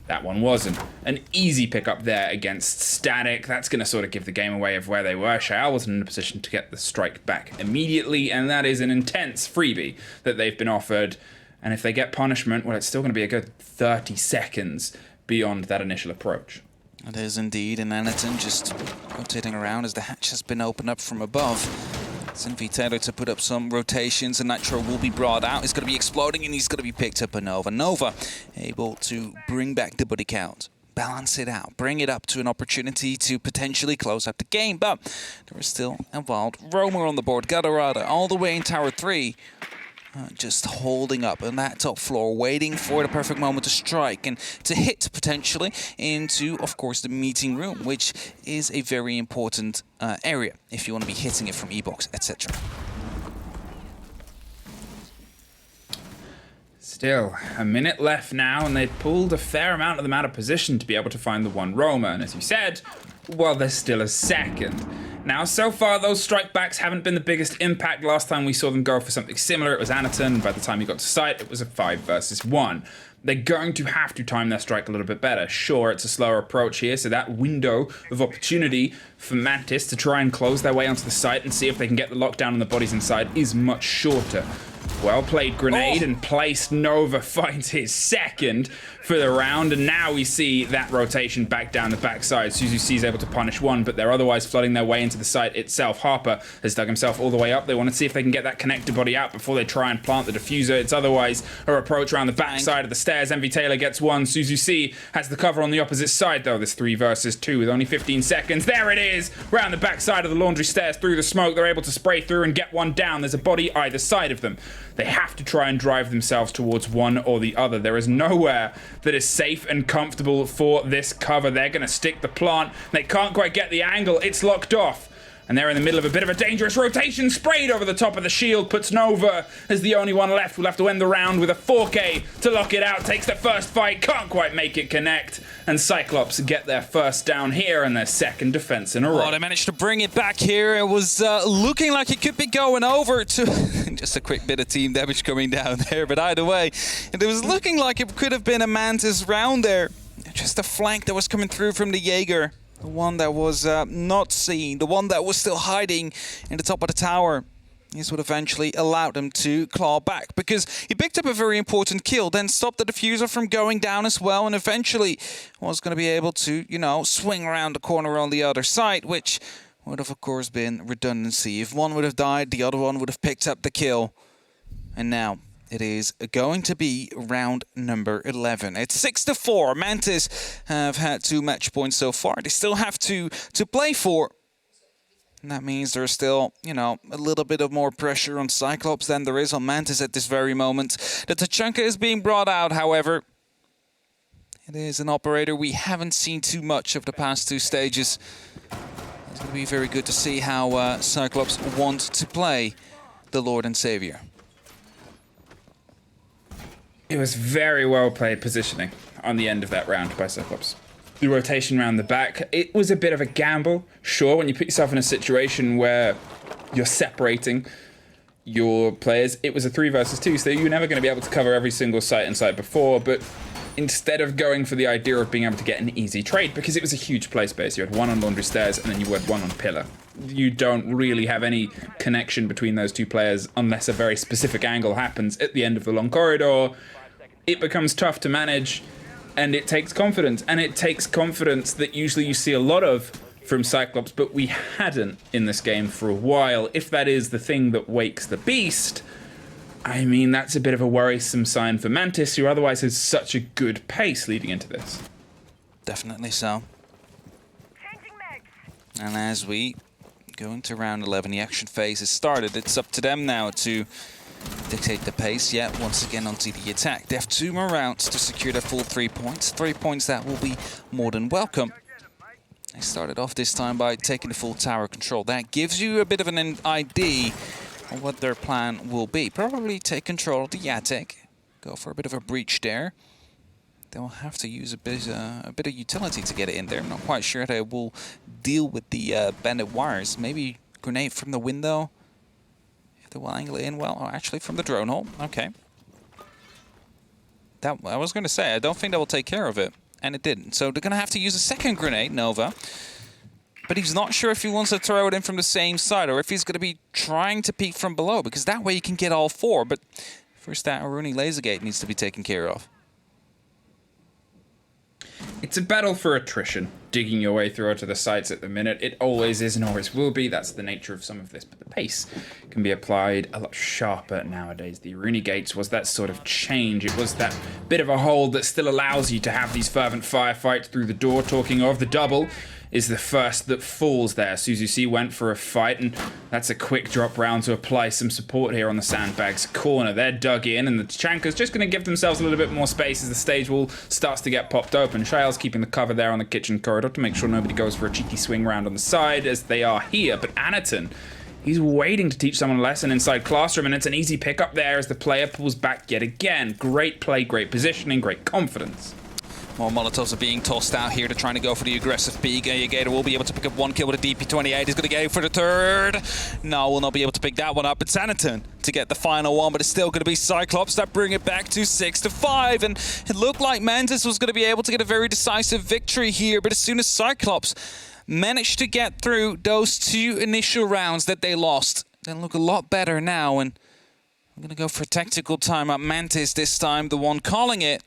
That one wasn't. An easy pickup there against Static. That's going to sort of give the game away of where they were. Shao wasn't in a position to get the strike back immediately, and that is an intense freebie that they've been offered. And if they get punishment, well, it's still going to be a good 30 seconds beyond that initial approach. It is indeed, and Anderson just rotating around as the hatch has been opened up from above. It's Envy Taylor to put up some rotations, and Nitro will be brought out. He's going to be exploding, and he's going to be picked up by Nova. Nova able to bring back the body count, balance it out, bring it up to an opportunity to potentially close out the game. But there is still a wild roamer on the board. Gadarada all the way in Tower 3. Just holding up on that top floor, waiting for the perfect moment to strike and to hit potentially into, of course, the meeting room, which is a very important area if you want to be hitting it from E-box, etc. Still, a minute left now, and they've pulled a fair amount of them out of position to be able to find the one roamer. And as you said, well, there's still a second. Now, so far, those strikebacks haven't been the biggest impact. Last time we saw them go for something similar, it was Anaton. By the time he got to site, it was a 5 versus 1. They're going to have to time their strike a little bit better. Sure, it's a slower approach here, so that window of opportunity for Mantis to try and close their way onto the site and see if they can get the lockdown on the bodies inside is much shorter. Well played grenade and placed. Nova finds his second for the round, and now we see that rotation back down the backside. Suzuki is able to punish one, but they're otherwise flooding their way into the site itself. Harper has dug himself all the way up. They want to see if they can get that connector body out before they try and plant the diffuser. It's otherwise her approach around the backside of the stairs. Envy Taylor gets one. Suzuki has the cover on the opposite side, though. This 3 versus 2 with only 15 seconds. There it is! Round the backside of the laundry stairs through the smoke. They're able to spray through and get one down. There's a body either side of them. They have to try and drive themselves towards one or the other. There is nowhere that is safe and comfortable for this cover. They're going to stick the plant. They can't quite get the angle. It's locked off. And they're in the middle of a bit of a dangerous rotation. Sprayed over the top of the shield. Puts Nova as the only one left. We'll have to end the round with a 4K to lock it out. Takes the first fight. Can't quite make it connect. And Cyclops get their first down here and their second defense in a row. Oh, they managed to bring it back here. It was looking like it could be going over to... Just a quick bit of team damage coming down there. But either way, it was looking like it could have been a Mantis round there. Just a flank that was coming through from the Jaeger. The one that was not seen, the one that was still hiding in the top of the tower. is what eventually allowed him to claw back, because he picked up a very important kill, then stopped the diffuser from going down as well, and eventually was going to be able to, you know, swing around the corner on the other side, which would have, of course, been redundancy. If one would have died, the other one would have picked up the kill. And now it is going to be round number 11. It's 6-4. Mantis have had 2 match points so far. They still have to play for. And that means there's still, you know, a little bit of more pressure on Cyclops than there is on Mantis at this very moment. The Tachanka is being brought out, however. It is an operator we haven't seen too much of the past 2 stages. It's going to be very good to see how Cyclops want to play the Lord and Savior. It was very well played positioning on the end of that round by Cyclops. The rotation around the back, it was a bit of a gamble. Sure, when you put yourself in a situation where you're separating your players, it was a 3 versus 2, so you're never going to be able to cover every single site and site before, but instead of going for the idea of being able to get an easy trade, because it was a huge play space, you had 1 on Laundry Stairs and then you had 1 on Pillar. You don't really have any connection between those 2 players unless a very specific angle happens at the end of the long corridor. It becomes tough to manage, and it takes confidence. And it takes confidence that usually you see a lot of from Cyclops, but we hadn't in this game for a while. If that is the thing that wakes the beast, I mean, that's a bit of a worrisome sign for Mantis, who otherwise has such a good pace leading into this. Definitely so. And as we go into round 11, the action phase has started. It's up to them now to dictate the pace. Yeah, once again onto the attack. They have 2 more rounds to secure their full 3 points. 3 points that will be more than welcome. They started off this time by taking the full tower control. That gives you a bit of an idea on what their plan will be. Probably take control of the attic. Go for a bit of a breach there. They'll have to use a bit of utility to get it in there. I'm not quite sure they will deal with the bandit wires. Maybe grenade from the window. They will angle it in well. Oh, actually from the drone hole. Okay. That I was going to say, I don't think that will take care of it. And it didn't. So they're going to have to use a second grenade, Nova. But he's not sure if he wants to throw it in from the same side or if he's going to be trying to peek from below, because that way you can get all 4. But first that Aruni laser gate needs to be taken care of. It's a battle for attrition, digging your way through to the sites at the minute. It always is and always will be. That's the nature of some of this. But the pace can be applied a lot sharper nowadays. The Aruni gates was that sort of change. It was that bit of a hold that still allows you to have these fervent firefights through the door. Talking of the double is the first that falls there. Suzuki went for a fight, and that's a quick drop round to apply some support here on the sandbags corner. They're dug in, and the Tachanka's just going to give themselves a little bit more space as the stage wall starts to get popped open. Shail's keeping the cover there on the kitchen corridor to make sure nobody goes for a cheeky swing round on the side, as they are here. But Anaton, he's waiting to teach someone a lesson inside Classroom, and it's an easy pickup there as the player pulls back yet again. Great play, great positioning, great confidence. More Molotovs are being tossed out here to trying to go for the aggressive peek. Gator will be able to pick up 1 kill with a DP28. He's going to go for the 3rd. No, will not be able to pick that one up. It's Anaton to get the final one, but it's still going to be Cyclops that bring it back to 6-5. And it looked like Mantis was going to be able to get a very decisive victory here, but as soon as Cyclops managed to get through those 2 initial rounds that they lost, they look a lot better now. And I'm going to go for a tactical timeout. Mantis this time, the one calling it.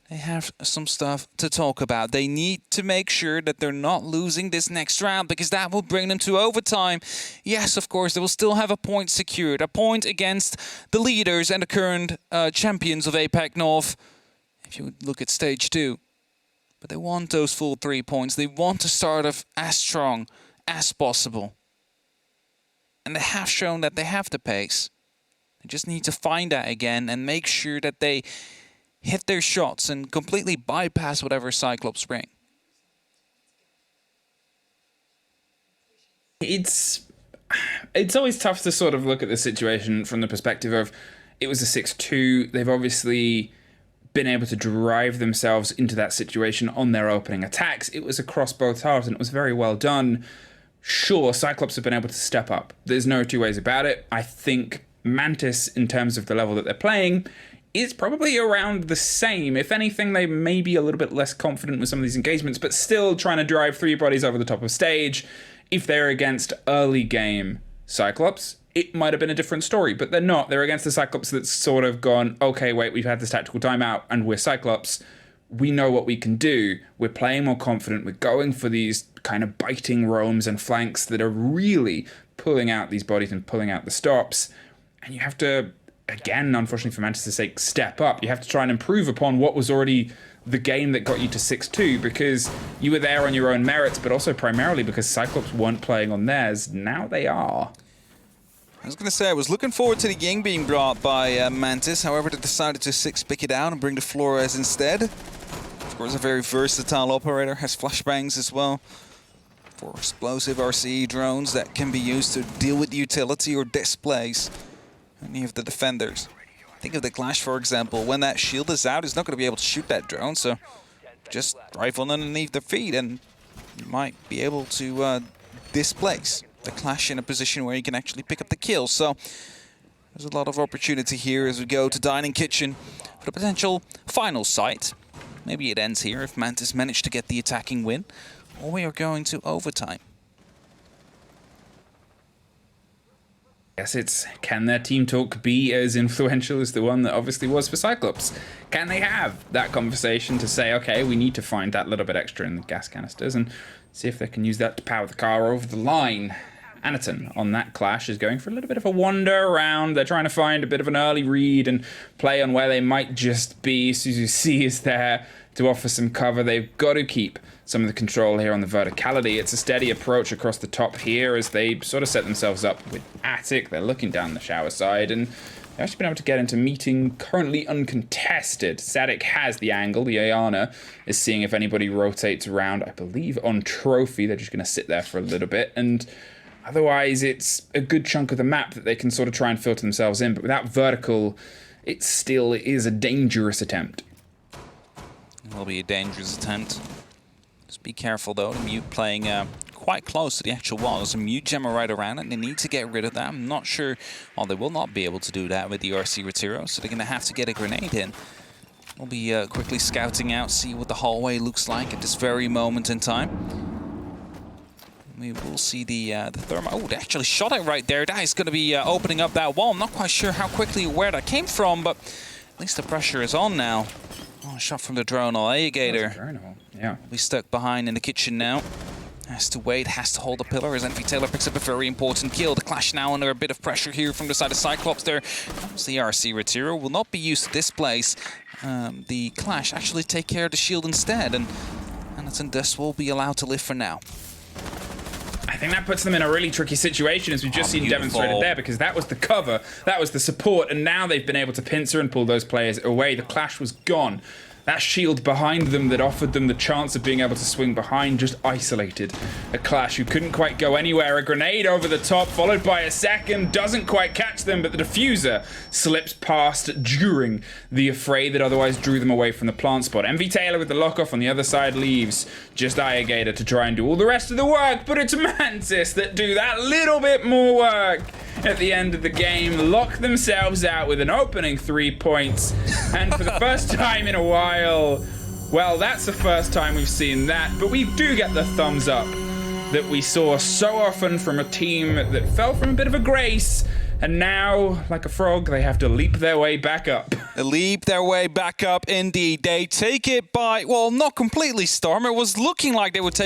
They have some stuff to talk about. They need to make sure that they're not losing this next round, because that will bring them to overtime. Yes, of course, they will still have a point secured. A point against the leaders and the current champions of APAC North, if you look at stage 2. But they want those full 3 points. They want to start off as strong as possible. And they have shown that they have the pace. They just need to find that again and make sure that they hit their shots and completely bypass whatever Cyclops bring. It's always tough to sort of look at the situation from the perspective of it was a 6-2. They've obviously been able to drive themselves into that situation on their opening attacks. It was across both halves and it was very well done. Sure, Cyclops have been able to step up. There's no 2 ways about it. I think Mantis, in terms of the level that they're playing, is probably around the same. If anything, they may be a little bit less confident with some of these engagements, but still trying to drive 3 bodies over the top of stage. If they're against early game Cyclops, it might have been a different story, but they're not. They're against the Cyclops that's sort of gone, okay, wait, we've had this tactical timeout and we're Cyclops. We know what we can do. We're playing more confident. We're going for these kind of biting roams and flanks that are really pulling out these bodies and pulling out the stops. And you have to, again, unfortunately for Mantis' sake, step up. You have to try and improve upon what was already the game that got you to 6-2, because you were there on your own merits, but also primarily because Cyclops weren't playing on theirs. Now they are. I was going to say, I was looking forward to the Ying being brought by Mantis. However, they decided to 6-pick it out and bring the Flores instead. Of course, a very versatile operator, has flashbangs as well for explosive RCE drones that can be used to deal with utility or displace any of the defenders. Think of the Clash, for example. When that shield is out, he's not going to be able to shoot that drone, so just rifle underneath their feet and you might be able to displace the Clash in a position where you can actually pick up the kill. So there's a lot of opportunity here as we go to Dining Kitchen for the potential final site. Maybe it ends here if Mantis managed to get the attacking win, or we are going to overtime. Guess it's, can their team talk be as influential as the one that obviously was for Cyclops? Can they have that conversation to say, okay, we need to find that little bit extra in the gas canisters and see if they can use that to power the car over the line? Anaton on that Clash is going for a little bit of a wander around. They're trying to find a bit of an early read and play on where they might just be. Suzuki is there to offer some cover. They've got to keep some of the control here on the verticality. It's a steady approach across the top here as they sort of set themselves up with APAC. They're looking down the shower side and they've actually been able to get into meeting currently uncontested. Fnatic has the angle. The Ayana is seeing if anybody rotates around. I believe on Trophy, they're just going to sit there for a little bit. And otherwise, it's a good chunk of the map that they can sort of try and filter themselves in. But without vertical, it still is a dangerous attempt. It will be a dangerous attempt. Just be careful, though. The Mute playing quite close to the actual wall. There's a Mute Gemma right around it, and they need to get rid of that. I'm not sure... Well, they will not be able to do that with the RC Retiro, so they're going to have to get a grenade in. We'll be quickly scouting out, see what the hallway looks like at this very moment in time. We will see the thermo. Oh, they actually shot it right there. That is going to be opening up that wall. I'm not quite sure how quickly where that came from, but at least the pressure is on now. Oh, shot from the drone alligator. Yeah. Will be stuck behind in the kitchen now. Has to wait, has to hold the pillar as Envy Taylor picks up a very important kill. The Clash now under a bit of pressure here from the side of Cyclops. There comes the RC Retiro. Will not be used to displace. The Clash actually take care of the shield instead, and Anaton Dust will be allowed to live for now. I think that puts them in a really tricky situation, as we've just seen demonstrated there, because that was the cover, that was the support, and now they've been able to pincer and pull those players away. The Clash was gone. That shield behind them that offered them the chance of being able to swing behind just isolated a Clash who couldn't quite go anywhere. A grenade over the top, followed by a second, doesn't quite catch them, but the diffuser slips past during the affray that otherwise drew them away from the plant spot. Envy Taylor with the lock-off on the other side leaves just Alligator to try and do all the rest of the work, but it's Mantis that do that little bit more work at the end of the game, lock themselves out with an opening 3 points, and for the first time in a while, well, that's the first time we've seen that, but we do get the thumbs up that we saw so often from a team that fell from a bit of a grace, and now, like a frog, they have to leap their way back up. Leap their way back up, indeed. They take it by, well, not completely storm. It was looking like they would take